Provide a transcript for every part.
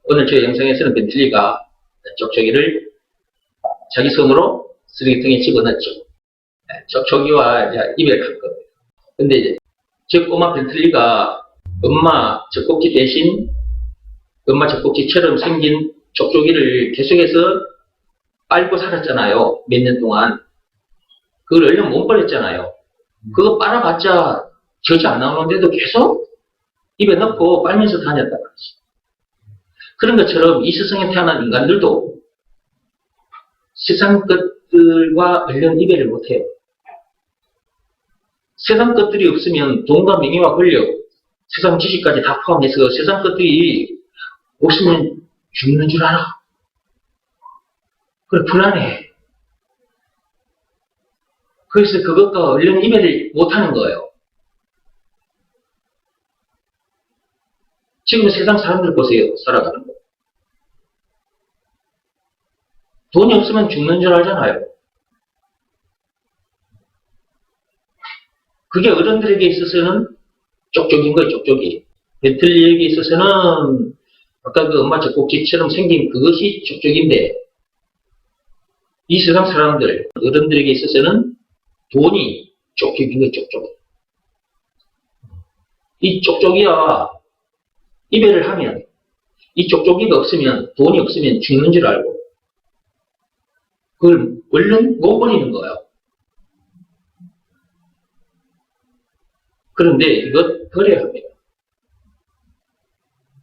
오늘 저 영상에서는 벤틀리가 쪽쪽이를 자기 손으로 쓰레기통에 집어넣었죠. 쪽쪽이와 이별을 한 겁니다. 근데 이제 저 꼬마 벤틀리가 엄마 젖꼭지 대신 엄마 젖꼭지처럼 생긴 쪽쪽이를 계속해서 빨고 살았잖아요. 몇 년 동안. 그걸 얼른 못 버렸잖아요. 그거 빨아봤자 젖이 안 나오는데도 계속 입에 넣고 빨면서 다녔단 말이지. 그런 것처럼 이 세상에 태어난 인간들도 세상 것들과 얼른 이별을 못해요. 세상 것들이 없으면 돈과 명예와 권력, 세상 지식까지 다 포함해서 세상 것들이 없으면 죽는 줄 알아. 그래, 불안해. 그래서 그것과 얼른 이별을 못하는 거예요. 지금 세상 사람들 보세요. 살아가는 거. 돈이 없으면 죽는 줄 알잖아요. 그게 어른들에게 있어서는 쪽쪽인 거예요. 쪽쪽이. 벤틀리에게 있어서는 아까 그 엄마 젖꼭지처럼 생긴 그것이 쪽쪽인데 이 세상 사람들, 어른들에게 있어서는 돈이 쪽쪽인 거예요. 쪽쪽이. 이 쪽쪽이와 이별을 하면 이 쪽쪽이가 없으면 돈이 없으면 죽는 줄 알고 그걸 얼른 못 버리는 거예요. 그런데 이것 버려야 합니다.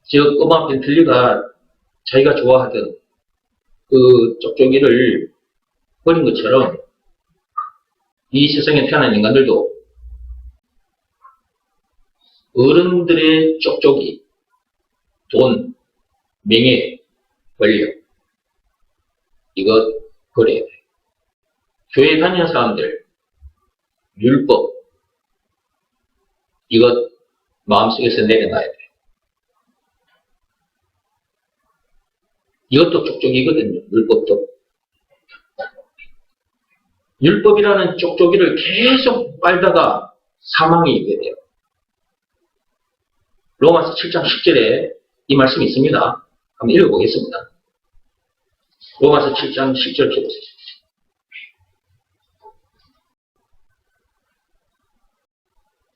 저 꼬마 벤틀리가 자기가 좋아하던 그 쪽쪽이를 버린 것처럼 이 세상에 태어난 인간들도 어른들의 쪽쪽이 돈, 명예, 권력 이것 버려야 돼요. 교회 다니는 사람들 율법 이것 마음속에서 내려놔야 돼요. 이것도 쪽쪽이거든요. 율법도. 율법이라는 쪽쪽이를 계속 빨다가 사망에 이르게 돼요. 로마서 7장 10절에 이 말씀이 있습니다. 한번 읽어보겠습니다. 로마서 7장 10절 펴보세요.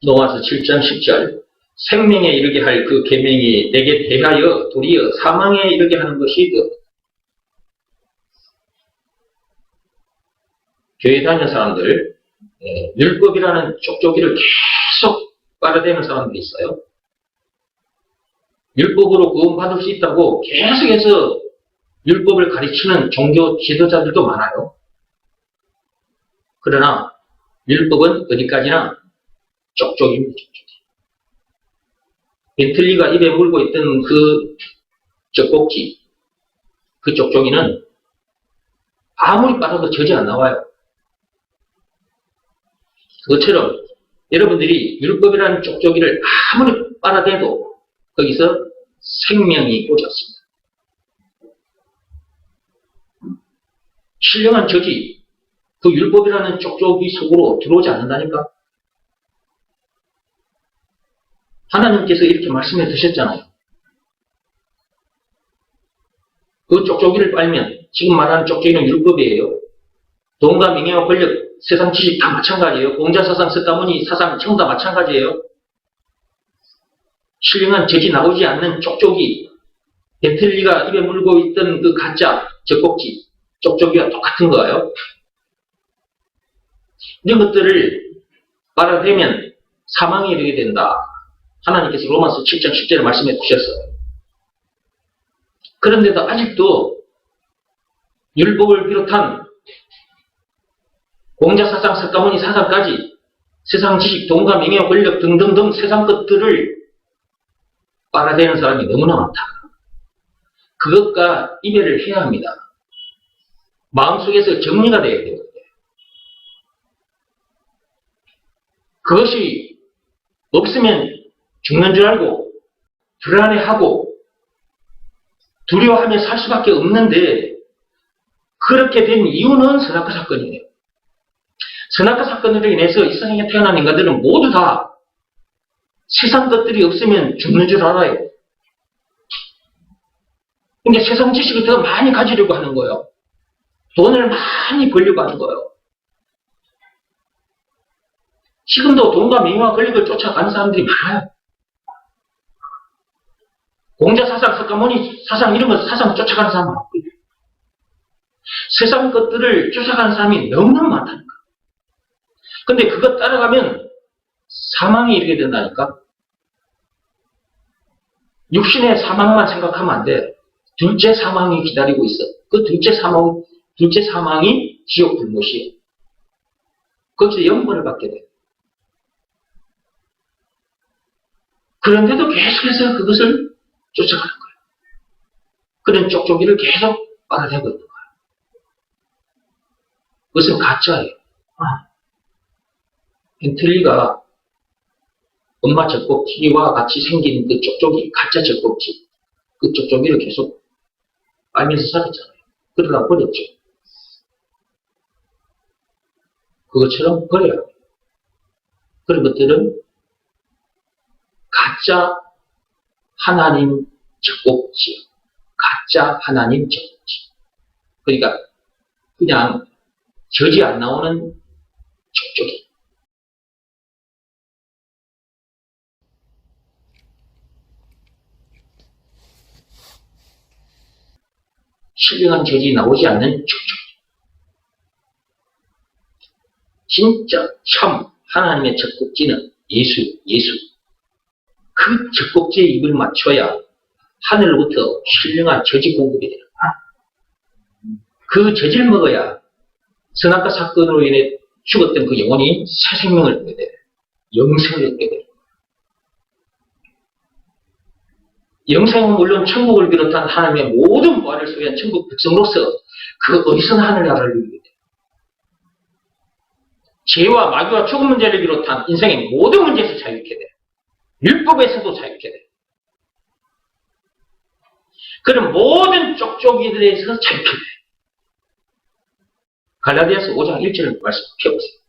로마서 7장 10절 생명에 이르게 할 그 계명이 내게 대하여 도리어 사망에 이르게 하는 것이듯 교회 다니는 사람들 율법이라는 쪽쪽이를 계속 빨아대는 사람들이 있어요. 율법으로 구원받을 수 있다고 계속해서 율법을 가르치는 종교 지도자들도 많아요. 그러나 율법은 어디까지나 쪽쪽입니다. 쪽쪽이. 벤틀리가 입에 물고 있던 그 젖꼭지, 그 쪽쪽이는 아무리 빨아도 젖이 안 나와요. 그것처럼 여러분들이 율법이라는 쪽쪽이를 아무리 빨아대도 거기서 생명이 꽂혔습니다. 신령한 젖이 그 율법이라는 쪽쪽이 속으로 들어오지 않는다니까? 하나님께서 이렇게 말씀해 두셨잖아요. 그 쪽쪽이를 빨면 지금 말하는 쪽쪽이는 율법이에요. 돈과 명예와 권력, 세상 지식 다 마찬가지예요. 공자사상, 석가모니 사상 전부 다 마찬가지예요. 신령한 젖이 나오지 않는 쪽쪽이 벤틀리가 입에 물고 있던 그 가짜 젖꼭지 쪽쪽이와 똑같은 거예요. 이런 것들을 빨아대면 사망에 이르게 된다. 하나님께서 로마서 7장 10절에 말씀해 주셨어요. 그런데도 아직도 율법을 비롯한 공자사상, 석가모니 사상까지 세상 지식, 돈과 명예와 권력 등등등 세상 것들을 빨아대는 사람이 너무나 많다. 그것과 이별을 해야 합니다. 마음속에서 정리가 돼야 돼요. 그것이 없으면 죽는 줄 알고 불안해하고 두려워하며 살 수밖에 없는데 그렇게 된 이유는 선악과 사건이에요. 선악과 사건으로 인해서 이 세상에 태어난 인간들은 모두 다 세상 것들이 없으면 죽는 줄 알아요. 그러니까 세상 지식을 더 많이 가지려고 하는 거예요. 돈을 많이 벌려고 하는 거예요. 지금도 돈과 명예와 권력을 쫓아가는 사람들이 많아요. 공자사상, 석가모니 사상 이런 거 사상 쫓아가는 사람 많고요. 세상 것들을 쫓아가는 사람이 너무너무 많다니까. 근데 그거 따라가면 사망이 이르게 된다니까. 육신의 사망만 생각하면 안 돼. 둘째 사망이 기다리고 있어. 그 둘째 사망이 지옥 불못이에요. 거기서 영벌을 받게 돼. 그런데도 계속해서 그것을 쫓아가는 거예요. 그런 쪽쪽이를 계속 빨아대고 있는 거예요. 그것은 가짜예요. 벤틀리가 엄마 젖꼭지와 같이 생긴 그 쪽쪽이, 가짜 젖꼭지, 그 쪽쪽이를 계속 빨면서 살았잖아요. 그러다 버렸죠. 그것처럼 버려야 해요. 그런 것들은 가짜 하나님 젖꼭지, 가짜 하나님 젖꼭지. 그러니까 그냥 젖이 안 나오는 쪽쪽이. 신령한 젖이 나오지 않는 쪽쪽이. 진짜 참 하나님의 젖꼭지는 예수. 그 젖꼭지에 입을 맞춰야 하늘로부터 신령한 젖이 공급이 되는 거야. 그 젖을 먹어야 선악과 사건으로 인해 죽었던 그 영혼이 새 생명을 얻게 돼. 영생을 얻게 돼. 영생은 물론 천국을 비롯한 하나님의 모든 부활을 소유한 천국 백성으로서 그 어디서나 하늘나라를 누리게 돼. 죄와 마귀와 죽음 문제를 비롯한 인생의 모든 문제에서 자유케 돼. 율법에서도 자유케 돼. 그런 모든 쪽쪽이들에서 자유케 돼. 갈라디아서 5장 1절을 말씀 펴보세요.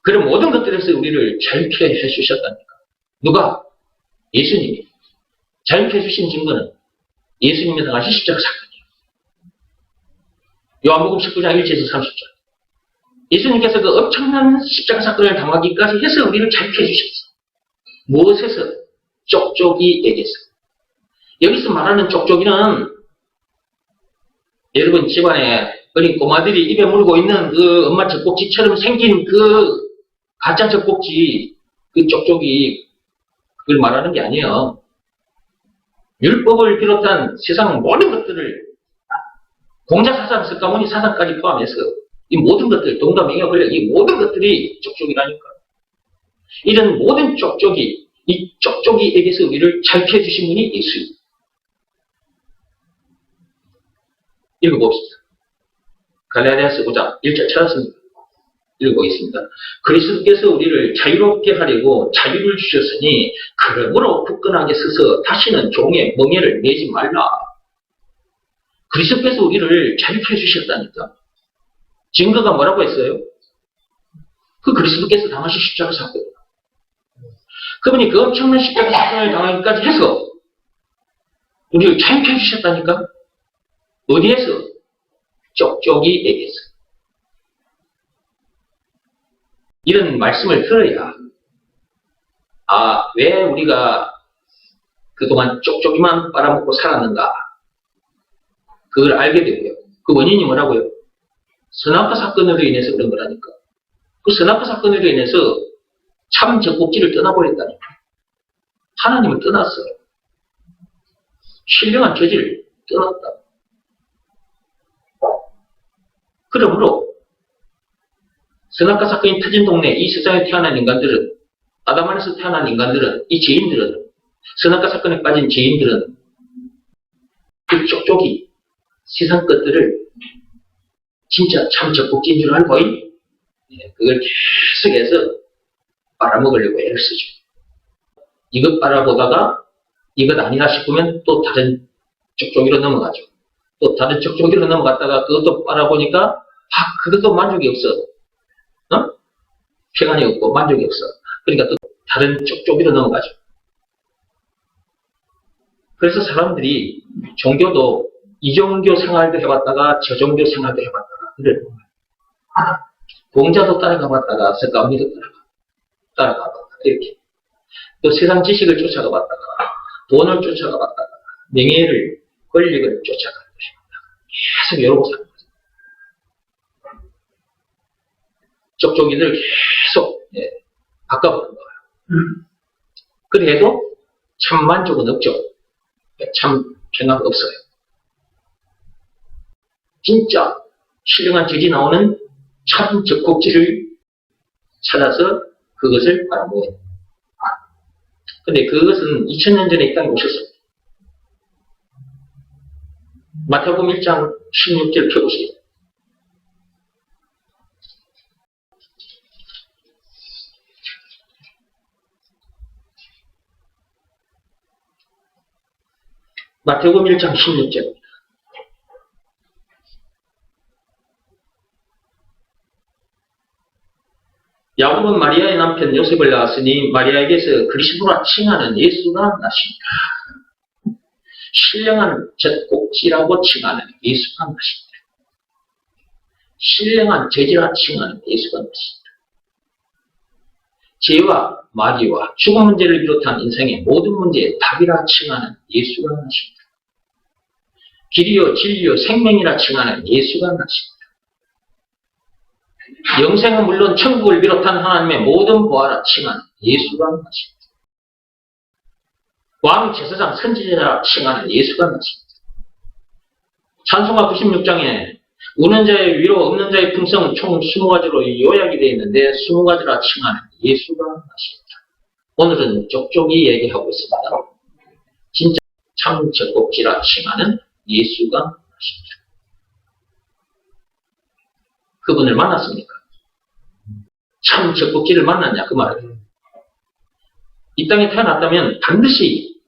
그런 모든 것들에서 우리를 자유케 해주셨다니까. 누가? 예수님이. 자유케 해주신 증거는 예수님이 당하신 십자가 사건이에요. 요한복음 19장 1절에서 30절. 예수님께서 그 엄청난 십자가 사건을 당하기까지 해서 우리를 자유케 해주셨어. 무엇에서? 쪽쪽이에게서. 여기서 말하는 쪽쪽이는 여러분 집안에 어린 꼬마들이 입에 물고 있는 그 엄마 젖꼭지처럼 생긴 그 가짜 젖꼭지, 그 쪽쪽이 그걸 말하는 게 아니에요. 율법을 비롯한 세상 모든 것들을 공자사상, 석가모니 사상까지 포함해서 이 모든 것들, 돈과 명예와 권력, 이 모든 것들이 쪽쪽이라니까. 이런 모든 쪽쪽이, 이 쪽쪽이에게서 우리를 자유케 해주신 분이 예수입니다. 읽어봅시다. 갈라디아서 5장 1절 찾았습니다. 읽어보겠습니다. 그리스도께서 우리를 자유롭게 하려고 자유를 주셨으니 그러므로 굳건하게 서서 다시는 종의 멍에를 매지 말라. 그리스도께서 우리를 자유케 해주셨다니까. 증거가 뭐라고 했어요? 그 그리스도께서 당하신 십자가 사건. 그분이 그 엄청난 십자가 사건을 당하기까지 해서 우리를 자유케 해주셨다니까. 어디에서? 쪽쪽이에게서. 이런 말씀을 들어야 왜 우리가 그동안 쪽쪽이만 빨아먹고 살았는가 그걸 알게 되고요. 그 원인이 뭐라고요? 선악과 사건으로 인해서 그런 거라니까. 그 선악과 사건으로 인해서 참 젖꼭지를 떠나버렸다니까. 하나님을 떠났어요. 신령한 저지를 떠났다. 그러므로 선악과 사건이 터진 동네, 이 세상에 태어난 인간들은, 아담 안에서 태어난 인간들은, 이 죄인들은, 선악과 사건에 빠진 죄인들은 그 쪽쪽이 세상 것들을 진짜 참 젖꼭지인 줄 알고 그걸 계속해서 빨아먹으려고 애를 쓰죠. 이것 빨아보다가 이것 아니라 싶으면 또 다른 쪽쪽이로 넘어가죠. 또 다른 쪽쪽이로 넘어갔다가 그것도 빨아보니까 그것도 만족이 없어. 쾌감이 없고 만족이 없어. 그러니까 또 다른 쪽쪽이로 넘어가죠. 그래서 사람들이 종교도 이종교 생활도 해봤다가 저종교 생활도 해봤다가 그래요. 공자도 따라가 봤다가 석가모니도 따라가 봤다가 이렇게 또 세상 지식을 쫓아가 봤다가 돈을 쫓아가 봤다가 명예를 권력을 쫓아가 봤다가 계속 이러고 사는 거죠. 쪽쪽이들 계속 바꿔보는 거예요. 그래도 참 만족은 없죠. 참 평화가 없어요. 진짜 신령한 죄지 나오는 참 적곡지를 찾아서 그것을 알아보아요. 근데 그것은 2000년 전에 이 땅에 오셨습니다. 마태복음 1장 16절 펴보세요. 마태복음 1장 16절. 야곱은 마리아의 남편 요셉을 낳았으니 마리아에게서 그리스도라 칭하는 예수가 나십니다. 신령한 젖꼭지라고 칭하는 예수가 나십니다. 신령한 죄지라 칭하는 예수가 나십니다. 죄와 마귀와 죽음 문제를 비롯한 인생의 모든 문제의 답이라 칭하는 예수가 나십니다. 길이요 진리요 생명이라 칭하는 예수가 나십니다. 영생은 물론 천국을 비롯한 하나님의 모든 보화라 칭하는 예수가 나십니다. 왕, 제사장, 선지자라 칭하는 예수가 나십니다. 찬송가 96장에 우는 자의 위로 없는 자의 풍성은 총 20가지로 요약이 되어 있는데 20가지라 칭하는 예수가 나십니다. 오늘은 쪽쪽이 얘기하고 있습니다. 진짜 참 젖꼭지라 칭하는 예수가 나십니다. 그분을 만났습니까? 참 젖꼭지를 만났냐 그 말이에요. 이 땅에 태어났다면 반드시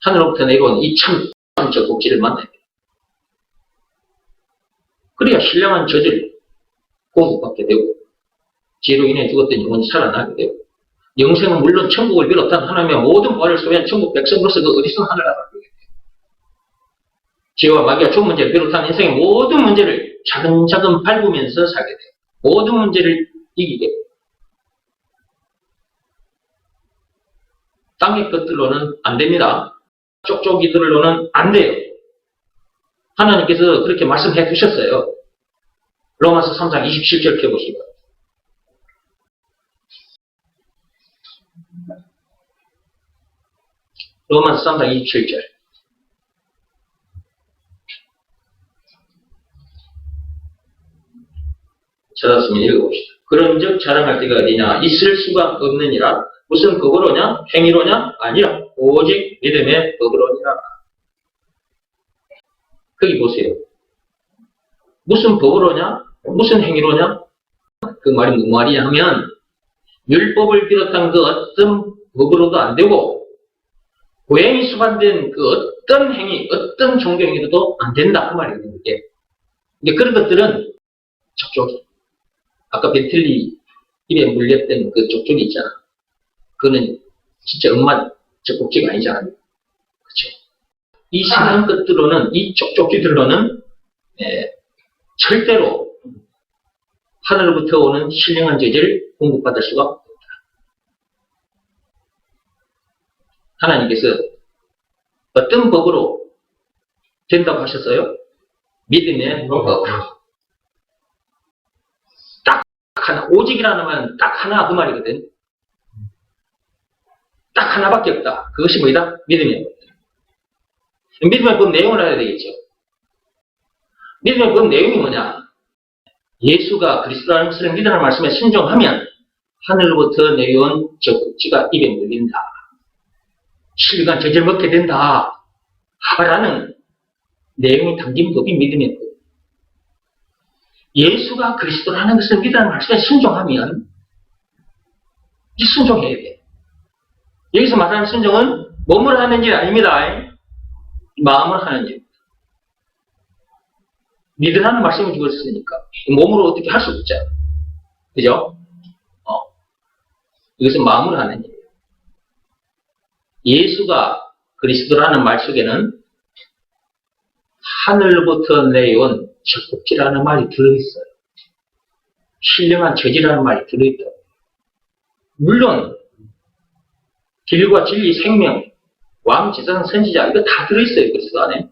하늘로부터 내려온 이 참 젖꼭지를 만나야 돼요. 그래야 신령한 젖을 공급받게 되고 죄로 인해 죽었던 영혼이 살아나게 되고 영생은 물론 천국을 비롯한 하나님의 모든 보화를 소유한 천국 백성으로서 그 어디서 하늘 나라게 돼요. 죄와 마귀와 죽음 문제를 비롯한 인생의 모든 문제를 차근차근 밟으면서 살게 돼요. 모든 문제를 이기게 돼요. 땅의 것들로는 안 됩니다. 쪽쪽이들로는 안 돼요. 하나님께서 그렇게 말씀해 주셨어요. 로마서 3장 27절 펴보시고. 로마서 3장 27절. 찾았으면 읽어봅시다. 그런즉 자랑할 때가 어디냐? 있을 수가 없느니라. 무슨 법으로냐? 행위로냐? 아니라 오직 믿음의 법으로니라. 거기 보세요. 무슨 법으로냐? 무슨 행위로냐? 그 말이 무슨 말이냐 하면 율법을 비롯한 그 어떤 법으로도 안 되고 고행이 수반된 그 어떤 행위, 어떤 종교 행위로도 안 된다 그 말이거든요. 이게 그런 것들은 쪽쪽이. 아까 벤틀리 입에 물렸던 그 쪽쪽이 있잖아. 그거는 진짜 엄마 젖꼭지가 아니잖아요. 그렇죠? 이 세상 것들로는 이 쪽쪽이들로는 절대로 하늘로부터 오는 신령한 죄를 공급받을 수가 없다. 하나님께서 어떤 법으로 된다고 하셨어요? 믿음의 법으로. 딱 하나, 오직이라는 말은 딱 하나 그 말이거든. 딱 하나밖에 없다. 그것이 뭐이다? 믿음의 법. 믿음의 법 내용을 알아야 되겠죠. 믿음의 법 내용이 뭐냐? 예수가 그리스도라는 것을 믿으라는 말씀에 순종하면 하늘로부터 내려온 젖꼭지가 입에 물린다. 신령한 젖을 먹게 된다. 라는 내용이 담긴 법이 믿음의 법. 예수가 그리스도라는 것을 믿으라는 말씀에 순종하면 이 순종해야 돼. 여기서 말하는 순종은 몸으로 하는 일 아닙니다. 마음으로 하는 일. 믿으라는 말씀을 주었으니까 몸으로 어떻게 할 수 없잖아. 그죠? 이것은 마음으로 하는 일이에요. 예수가 그리스도라는 말 속에는 하늘로부터 내려온 적국지라는 말이 들어있어요. 신령한 저지라는 말이 들어있다. 물론 길과 진리, 생명, 왕, 제사장, 선지자 이거 다 들어있어요. 그리스도 안에.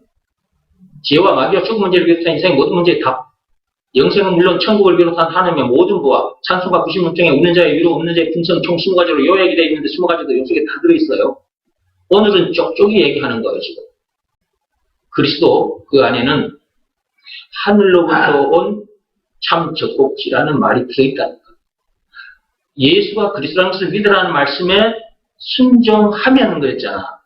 지혜와 마귀와 죽음 문제를 비롯한 인생의 모든 문제의 답. 영생은 물론 천국을 비롯한 하나님의 모든 부와 찬송과 96종의 없는 자의 위로 없는 자의 품성 총 20가지로 요약이 되어 있는데 20가지도 여기 속에 다 들어있어요. 오늘은 쪽쪽이 얘기하는 거예요. 지금. 그리스도 그 안에는 하늘로부터 온 참 적국지라는 말이 들어있다는 거예요. 예수가 그리스도라는 것을 믿으라는 말씀에 순종하면 그랬잖아.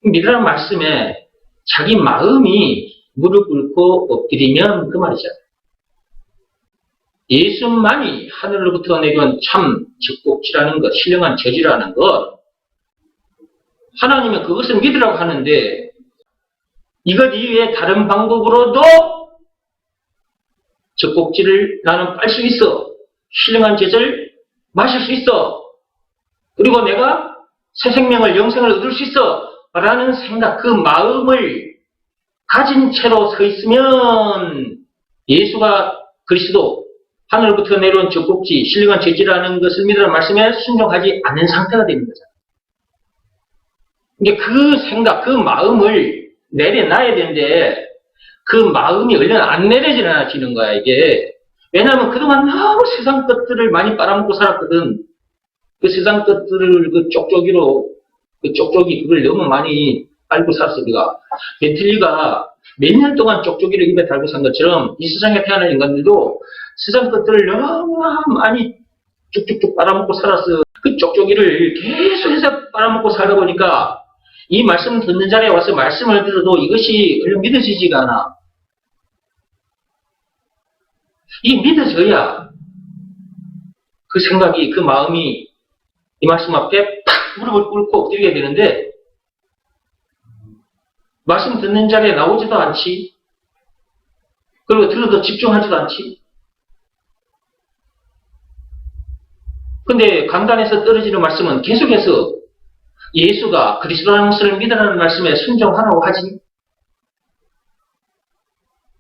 믿으라는 말씀에 자기 마음이 무릎 꿇고 엎드리면 그 말이잖아요. 예수만이 하늘로부터 내려온 참 적국지라는 것, 신령한 저지라는 것, 하나님은 그것을 믿으라고 하는데 이것 이외에 다른 방법으로도 적국지를 나는 빨 수 있어. 신령한 젖을 마실 수 있어. 그리고 내가 새 생명을, 영생을 얻을 수 있어. 라는 생각, 그 마음을 가진 채로 서 있으면 예수가 그리스도, 하늘부터 내려온 적국지, 신령한 젖이라는 것을 믿으라는 말씀에 순종하지 않는 상태가 되는 거잖아요. 이게 그 생각, 그 마음을 내려놔야 되는데 그 마음이 얼른 안 내려지는 거야, 이게. 왜냐하면 그동안 너무 세상 것들을 많이 빨아먹고 살았거든. 그 세상 것들을 그 쪽쪽이로, 그 쪽쪽이 그걸 너무 많이 알고 살았어, 우리가. 벤틀리가 몇 년 동안 쪽쪽이를 입에 달고 산 것처럼 이 세상에 태어난 인간들도 세상 것들을 너무 많이 쭉쭉쭉 빨아먹고 살았어. 그 쪽쪽이를 계속해서 빨아먹고 살다 보니까 이 말씀 듣는 자리에 와서 말씀을 들어도 이것이 얼른 믿어지지가 않아. 이게 믿어져야 그 생각이, 그 마음이 이 말씀 앞에 팍 무릎을 꿇고 엎드리게 되는데 말씀 듣는 자리에 나오지도 않지. 그리고 들어도 집중하지도 않지. 근데 강단에서 떨어지는 말씀은 계속해서 예수가 그리스도라는 것을 믿으라는 말씀에 순종하라고 하지.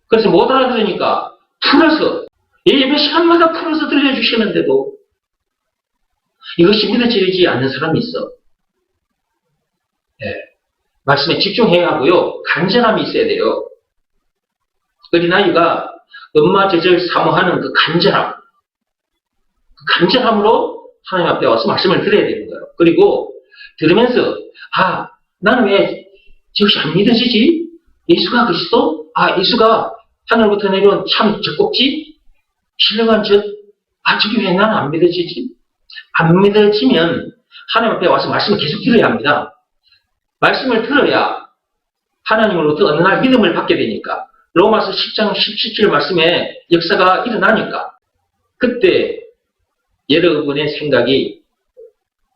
그래서 못 알아들으니까 풀어서 예배 시간마다 풀어서 들려주시는데도 이것이 믿어지지 않는 사람이 있어. 예. 말씀에 집중해야 하고요. 간절함이 있어야 돼요. 어린아이가 엄마 젖을 사모하는 그 간절함. 그 간절함으로 하나님 앞에 와서 말씀을 들어야 되는 거예요. 그리고 들으면서 나는 왜 저것이 안 믿어지지? 예수가 그리스도? 예수가 하늘부터 내려온 참 적국지? 신령한 젖? 저게 왜 나는 안 믿어지지? 안 믿어지면 하나님 앞에 와서 말씀을 계속 들어야 합니다. 말씀을 들어야 하나님으로부터 어느 날 믿음을 받게 되니까. 로마서 10장 17절 말씀에 역사가 일어나니까 그때 여러분의 생각이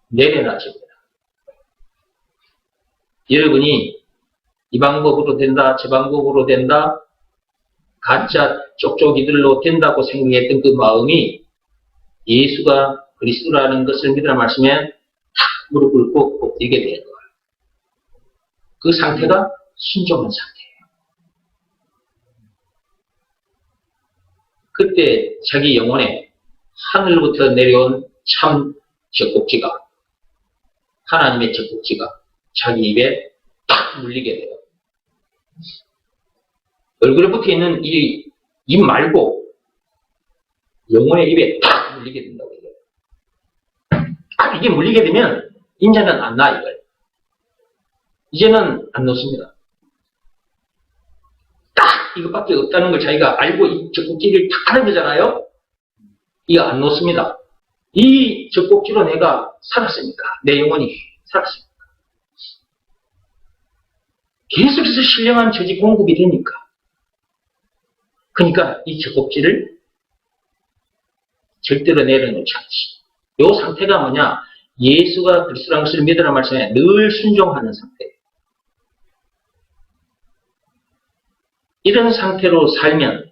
내려놔집니다. 여러분이 이 방법으로 된다, 저 방법으로 된다, 가짜 쪽쪽이들로 된다고 생각했던 그 마음이 예수가 그리스도라는 것을 믿으라는 말씀에 탁 무릎 꿇고 엎드리게 되는 거예요. 그 상태가 순종한 상태예요. 그때 자기 영혼에 하늘부터 내려온 참 적국지가, 하나님의 적국지가 자기 입에 탁 물리게 돼요. 얼굴에 붙어있는 이 입 말고 영혼의 입에 탁 물리게 된다고 해요. 이게 물리게 되면 이제는 안 나, 이걸. 이제는 안 놓습니다. 딱 이것밖에 없다는 걸 자기가 알고 이 적국지를 탁 하는 거잖아요. 이거 안 놓습니다. 이 적국지로 내가 살았으니까, 내 영혼이 살았으니까. 계속해서 신령한 저지 공급이 되니까. 그러니까 이 적국지를 절대로 내려놓지 않지. 이 상태가 뭐냐? 예수가 그리스도라는 것을 믿으라는 말씀에 늘 순종하는 상태. 이런 상태로 살면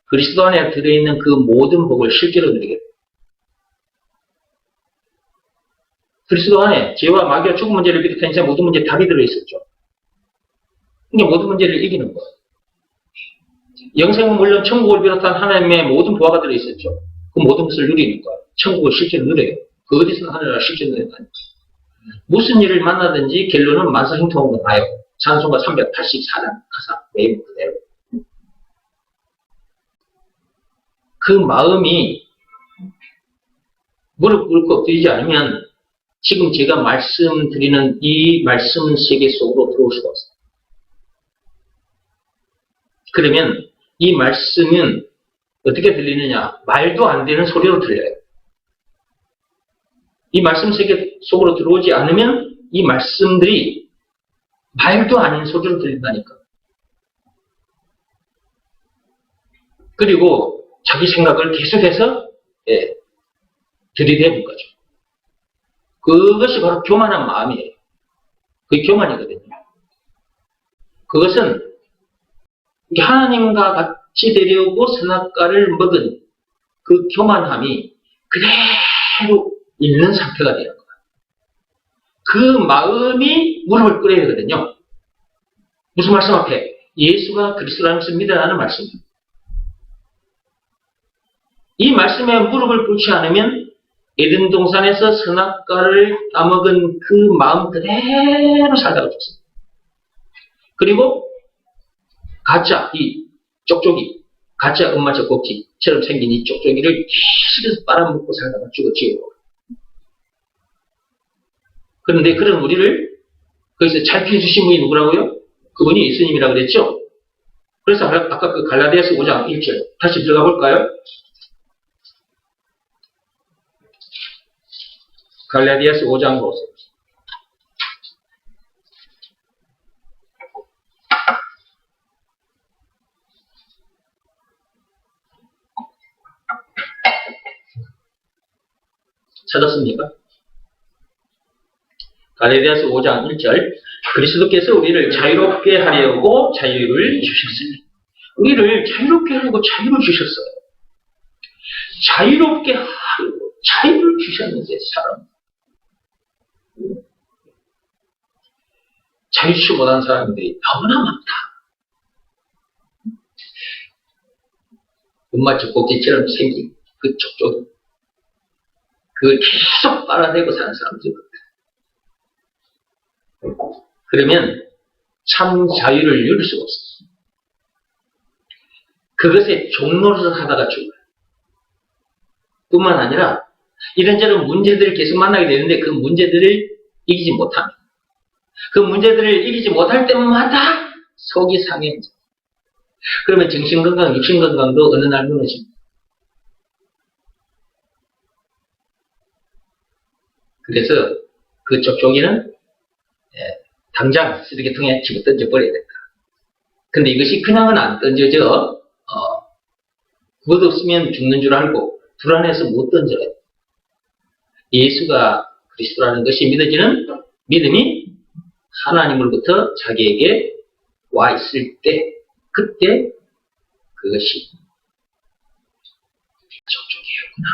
그리스도 안에 들어있는 그 모든 복을 실제로 누리게 됩니다. 그리스도 안에 죄와 마귀와 죽음 문제를 비롯한 인생 모든 문제에 답이 들어있었죠. 이게 모든 문제를 이기는 거예요. 영생은 물론 천국을 비롯한 하나님의 모든 보화가 들어있었죠. 그 모든 것을 누리는 거예요. 천국을 실제로 누려요. 그 어디서는 하늘나라 실제로 누려요. 무슨 일을 만나든지 결론은 만사형통으로 나요. 찬송가 384장 가사 외임 그대로. 그 마음이 무릎 꿇고 엎드리지 않으면 지금 제가 말씀드리는 이 말씀 세계 속으로 들어올 수가 없어요. 그러면 이 말씀은 어떻게 들리느냐? 말도 안 되는 소리로 들려요. 이 말씀 세계 속으로 들어오지 않으면 이 말씀들이 말도 아닌 소리로 들린다니까. 그리고 자기 생각을 계속해서 들이대는 거죠. 그것이 바로 교만한 마음이에요. 그게 교만이거든요. 그것은 하나님과 같이 되려고 선악과를 먹은 그 교만함이 그대로 있는 상태가 되는 거예요. 그 마음이 무릎을 꿇어야 되거든요. 무슨 말씀 앞에? 예수가 그리스도라는 것을 믿으라는 말씀입니다. 이 말씀에 무릎을 꿇지 않으면 에덴 동산에서 선악과를 따먹은 그 마음 그대로 살다가 죽습니다. 그리고 가짜, 이 쪽쪽이, 가짜 엄마 젖꼭지처럼 생긴 이 쪽쪽이를 계속해서 빨아먹고 살다가 죽었지요. 그런데 그런 우리를 거기서 잘 피해주신 분이 누구라고요? 그분이 예수님이라고 그랬죠? 그래서 아까 그 갈라디아서 5장 1절 다시 들어가 볼까요? 갈라디아서 5장 보세요. 찾았습니까? 갈라디아서 5장 1절 그리스도께서 우리를 자유롭게 하려고 자유를 주셨습니다. 우리를 자유롭게 하려고 자유를 주셨어요. 자유롭게 하려고 자유를 주셨는데 사람 자유치 못한 사람들이 너무나 많다. 엄마 젖꼭지처럼 생긴 그 쪽쪽 그걸 계속 빨아대고 사는 사람들. 그러면 참 자유를 누릴 수가 없어요. 그것에 종노릇을 하다가 죽어요. 뿐만 아니라 이런저런 문제들을 계속 만나게 되는데 그 문제들을 이기지 못합니다. 그 문제들을 이기지 못할 때마다 속이 상해져. 그러면 정신건강, 육신건강도 어느 날 무너집니다. 그래서 그 쪽쪽이는 당장 쓰레기통에 집어 던져버려야 된다. 근데 이것이 그냥은 안 던져져. 그것 없으면 죽는 줄 알고 불안해서 못 던져요. 예수가 그리스도라는 것이 믿어지는 믿음이 하나님으로부터 자기에게 와 있을 때 그때 그것이 쪽쪽이었구나.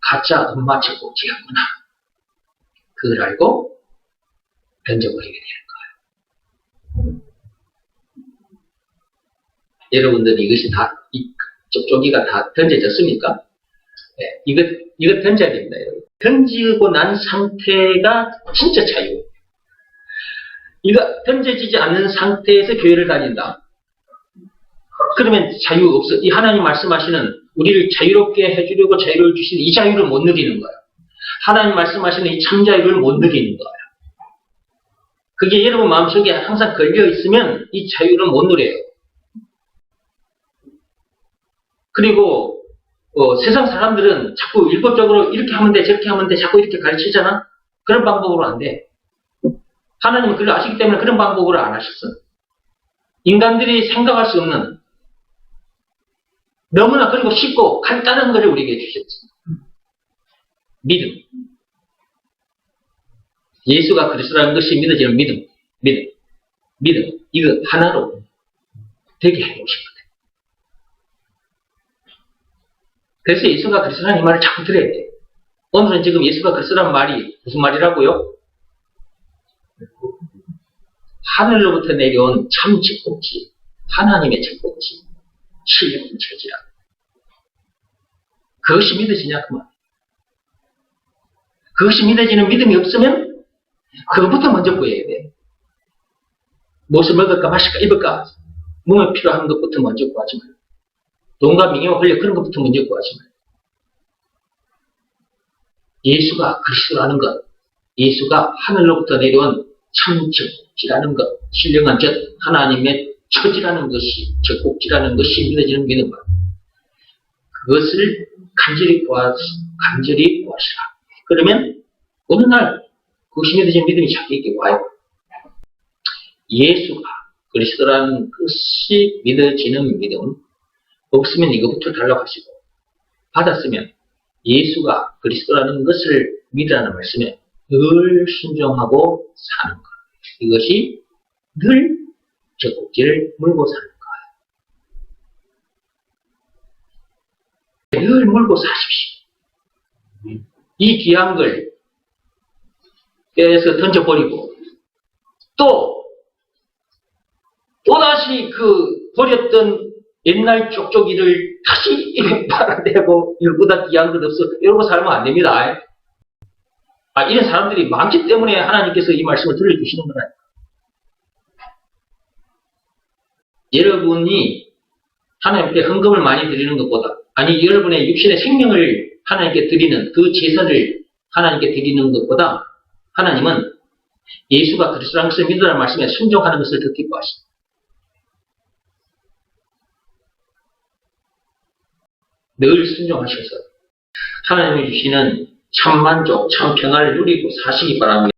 가짜 엄마 젖꼭지였구나. 그걸 알고 던져버리게 되는 거예요. 여러분들이 이것이 다, 이 쪽쪽이가 다 던져졌습니까? 네, 이거 던져야 됩니다. 여러분. 던지고 난 상태가 진짜 자유. 이거 던져지지 않는 상태에서 교회를 다닌다. 그러면 자유 없어. 이 하나님 말씀하시는 우리를 자유롭게 해주려고 자유를 주시는 이 자유를 못 누리는 거예요. 하나님 말씀하시는 이 참 자유를 못 누리는 거예요. 그게 여러분 마음속에 항상 걸려 있으면 이 자유를 못 누려요. 그리고 세상 사람들은 자꾸 율법적으로 이렇게 하면 돼, 저렇게 하면 돼, 자꾸 이렇게 가르치잖아? 그런 방법으로 안 돼. 하나님은 그걸 아시기 때문에 그런 방법으로 안 하셨어. 인간들이 생각할 수 없는 너무나 그리고 쉽고 간단한 것을 우리에게 주셨지. 믿음. 예수가 그리스도라는 것이 믿어지는 믿음. 이거 하나로 되게 해보신 거예요. 그래서 예수가 그리스도라는 이 말을 자꾸 들어야 돼. 오늘은 지금 예수가 그리스도란 말이 무슨 말이라고요? 하늘로부터 내려온 참 책복지, 하나님의 책복지, 신령한 처지라. 그것이 믿어지냐 그 말. 그것이 믿어지는 믿음이 없으면 그것부터 먼저 구해야 돼. 무엇을 먹을까 마실까 입을까 몸에 필요한 것부터 먼저 구하지 말고 돈과 명예와 권력 그런 것부터 먼저 구하지 말고 예수가 그리스도라는 것, 예수가 하늘로부터 내려온 참 적복지라는 것, 신령한 적 하나님의 처지라는 것이 적복지라는 것이 믿어지는 믿음 것. 그것을 간절히 구하시라. 그러면 어느 날 그것이 믿어지는 믿음이 자기에게 와요. 예수가 그리스도라는 것이 믿어지는 믿음 없으면 이것부터 달라고 하시고 받았으면 예수가 그리스도라는 것을 믿으라는 말씀에 늘 순종하고 사는 것. 이것이 늘 적복지를 물고 사는 거예요. 늘 물고 사십시오. 이 귀한 걸 뼈에서 던져버리고 또다시 그 버렸던 옛날 쪽쪽이를 다시 빨아내고 이거보다 귀한 것 없어 이러고 살면 안 됩니다. 이런 사람들이 많기 때문에 하나님께서 이 말씀을 들려주시는 거예요. 여러분이 하나님께 헌금을 많이 드리는 것보다 아니 여러분의 육신의 생명을 하나님께 드리는 그 제사를 하나님께 드리는 것보다 하나님은 예수가 그리스도라는 것을 믿으라는 말씀에 순종하는 것을 더 기뻐하십니다. 늘 순종하셔서 하나님이 주시는 참 만족, 참 평안을 누리고 사시기 바랍니다.